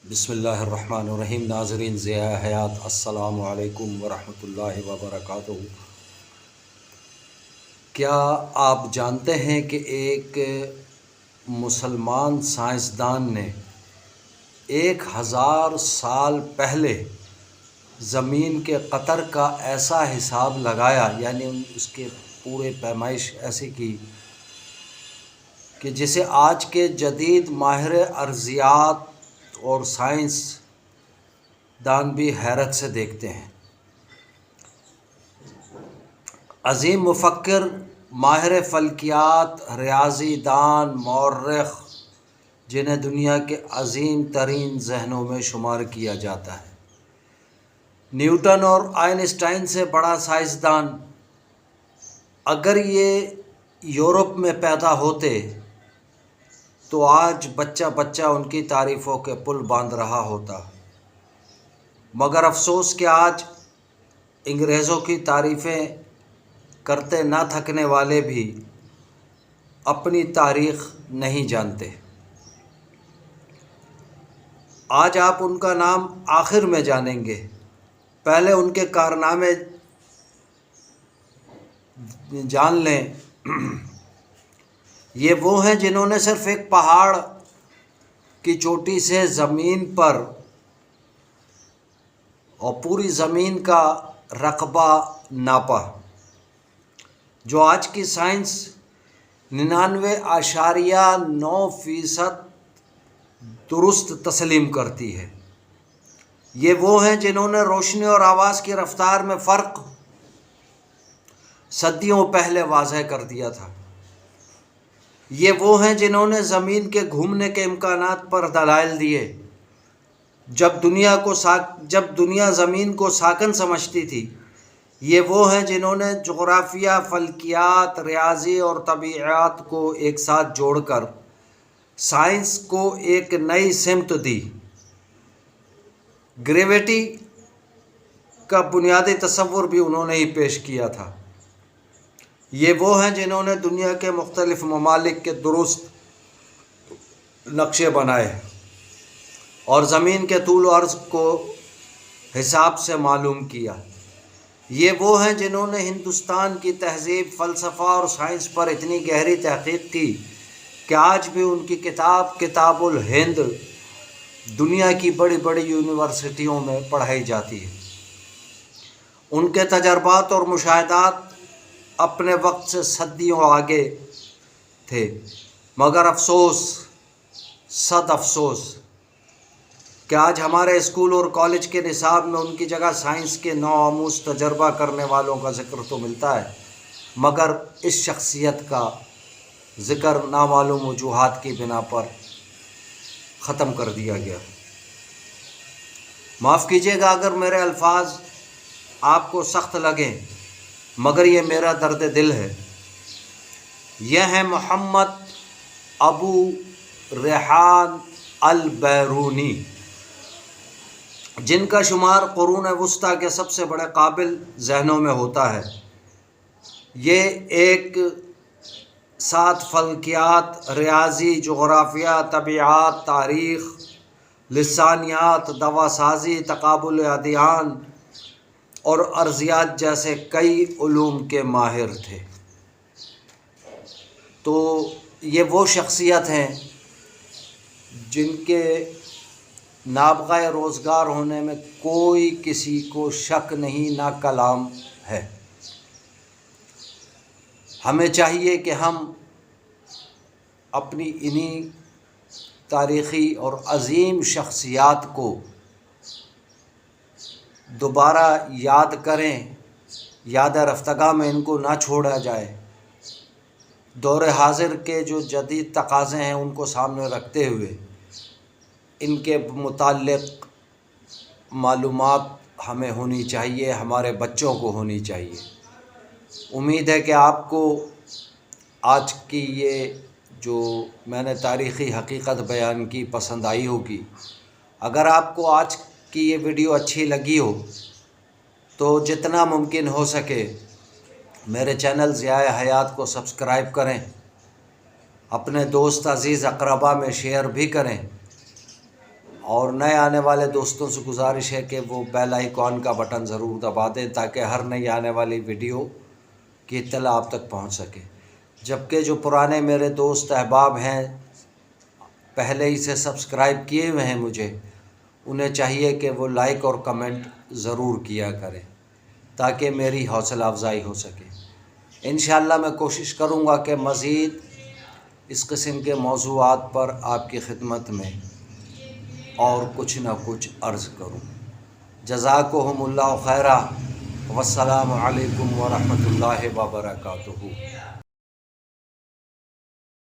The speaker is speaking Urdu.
بسم اللہ الرحمن الرحیم۔ ناظرین ضیاء حیات، السلام علیکم ورحمۃ اللہ وبرکاتہ۔ کیا آپ جانتے ہیں کہ ایک مسلمان سائنسدان نے 1000 سال پہلے زمین کے قطر کا ایسا حساب لگایا، یعنی اس کے پورے پیمائش ایسی کی کہ جسے آج کے جدید ماہر ارضیات اور سائنس دان بھی حیرت سے دیکھتے ہیں۔ عظیم مفکر، ماہر فلکیات، ریاضی دان، مورخ، جنہیں دنیا کے عظیم ترین ذہنوں میں شمار کیا جاتا ہے، نیوٹن اور آئنسٹائن سے بڑا سائنسدان، اگر یہ یورپ میں پیدا ہوتے تو آج بچہ بچہ ان کی تعریفوں کے پل باندھ رہا ہوتا۔ مگر افسوس کہ آج انگریزوں کی تعریفیں کرتے نہ تھکنے والے بھی اپنی تاریخ نہیں جانتے۔ آج آپ ان کا نام آخر میں جانیں گے، پہلے ان کے کارنامے جان لیں۔ یہ وہ ہیں جنہوں نے صرف ایک پہاڑ کی چوٹی سے زمین پر اور پوری زمین کا رقبہ ناپا، جو آج کی سائنس 99.9% درست تسلیم کرتی ہے۔ یہ وہ ہیں جنہوں نے روشنی اور آواز کی رفتار میں فرق صدیوں پہلے واضح کر دیا تھا۔ یہ وہ ہیں جنہوں نے زمین کے گھومنے کے امکانات پر دلائل دیے، جب دنیا زمین کو ساکن سمجھتی تھی۔ یہ وہ ہیں جنہوں نے جغرافیہ، فلکیات، ریاضی اور طبیعیات کو ایک ساتھ جوڑ کر سائنس کو ایک نئی سمت دی۔ گریویٹی کا بنیادی تصور بھی انہوں نے ہی پیش کیا تھا۔ یہ وہ ہیں جنہوں نے دنیا کے مختلف ممالک کے درست نقشے بنائے اور زمین کے طول و عرض کو حساب سے معلوم کیا۔ یہ وہ ہیں جنہوں نے ہندوستان کی تہذیب، فلسفہ اور سائنس پر اتنی گہری تحقیق کی کہ آج بھی ان کی کتاب الہند دنیا کی بڑی بڑی یونیورسٹیوں میں پڑھائی جاتی ہے۔ ان کے تجربات اور مشاہدات اپنے وقت سے صدیوں آگے تھے، مگر افسوس، صد افسوس کہ آج ہمارے اسکول اور کالج کے نصاب میں ان کی جگہ سائنس کے نوآموز تجربہ کرنے والوں کا ذکر تو ملتا ہے، مگر اس شخصیت کا ذکر نامعلوم وجوہات کی بنا پر ختم کر دیا گیا۔ معاف کیجیے گا اگر میرے الفاظ آپ کو سخت لگیں، مگر یہ میرا درد دل ہے۔ یہ ہیں محمد ابو ریحان البیرونی، جن کا شمار قرون وسطیٰ کے سب سے بڑے قابل ذہنوں میں ہوتا ہے۔ یہ ایک ساتھ فلکیات، ریاضی، جغرافیہ، طبیعیات، تاریخ، لسانیات، دواسازی، تقابل ادیان اور ارضیات جیسے کئی علوم کے ماہر تھے۔ تو یہ وہ شخصیت ہیں جن کے نابغہ روزگار ہونے میں کوئی کسی کو شک نہیں، نہ کلام ہے۔ ہمیں چاہیے کہ ہم اپنی انہی تاریخی اور عظیم شخصیات کو دوبارہ یاد کریں، یاد رفتگاہ میں ان کو نہ چھوڑا جائے۔ دور حاضر کے جو جدید تقاضے ہیں ان کو سامنے رکھتے ہوئے ان کے متعلق معلومات ہمیں ہونی چاہیے، ہمارے بچوں کو ہونی چاہیے۔ امید ہے کہ آپ کو آج کی یہ جو میں نے تاریخی حقیقت بیان کی پسند آئی ہوگی۔ اگر آپ کو آج کی یہ ویڈیو اچھی لگی ہو تو جتنا ممکن ہو سکے میرے چینل ضیاء حیات کو سبسکرائب کریں، اپنے دوست عزیز اقربا میں شیئر بھی کریں، اور نئے آنے والے دوستوں سے گزارش ہے کہ وہ بیل آئیکن کا بٹن ضرور دبا دیں تاکہ ہر نئی آنے والی ویڈیو کی اطلاع آپ تک پہنچ سکے۔ جبکہ جو پرانے میرے دوست احباب ہیں پہلے ہی سے سبسکرائب کیے ہوئے ہیں مجھے، انہیں چاہیے کہ وہ لائک اور کمنٹ ضرور کیا کریں تاکہ میری حوصلہ افزائی ہو سکے۔ انشاءاللہ میں کوشش کروں گا کہ مزید اس قسم کے موضوعات پر آپ کی خدمت میں اور کچھ نہ کچھ عرض کروں۔ جزاکم اللہ خیرہ، والسلام علیکم ورحمۃ اللہ وبرکاتہ۔